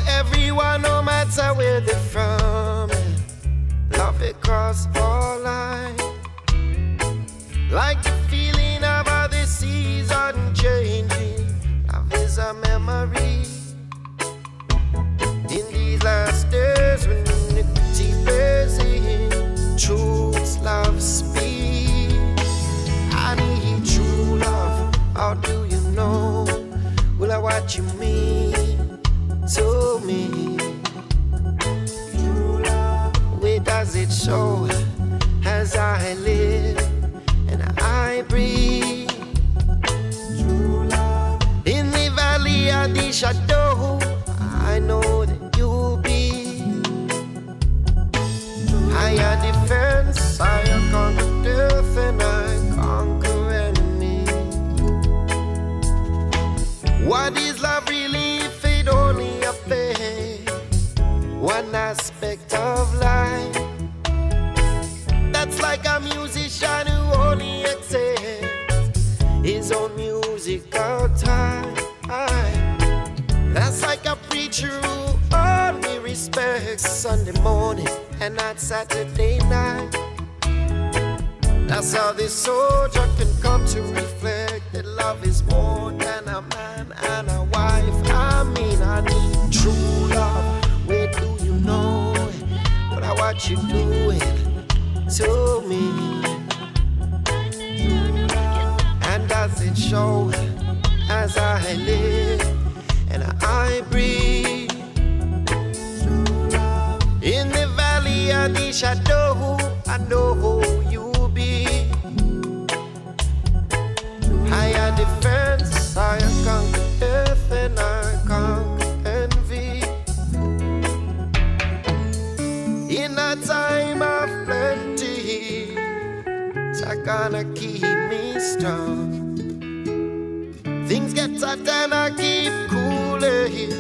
everyone, no matter where they're from. Love across all lines. Like the feeling of how the seas unchanging. Love is a memory. In these last days when iniquity bears in, truth's love speaks. I need true love. How do you know? Will I what you mean to me? True love. Where does it show as I live and I breathe? True love. In the valley of the shadow, I know that you'll be higher defense. I conquer death and I conquer enemy. What is love really if it only affects one aspect of life? That's like a musician who only accepts his own musical time. That's like a preacher who only respects Sunday morning and not Saturday night. That's how this soldier can come to reflect that love is more than a man and a wife. I mean, I need true love. Where do you know it? But what you doing to me? And does it show as I live and I breathe? In the valley of the shadow, I know who you'll be. Higher defense, I conquer death and I conquer envy. In a time of plenty, it's gonna keep me strong. Things get hot and I keep cooling.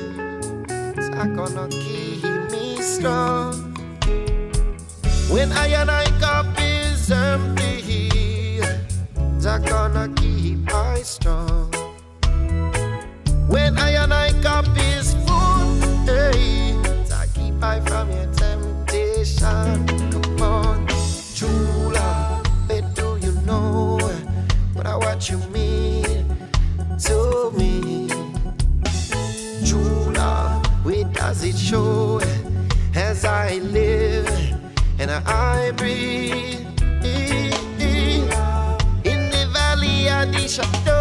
It's gonna keep me strong. When I cup is empty, it's gonna keep I strong. When I cup is full, hey, it's keep I from your temptation. Come on, true love, where do you know what you mean to me? True love, where does it show as I live and I breathe? In the valley of the shadow,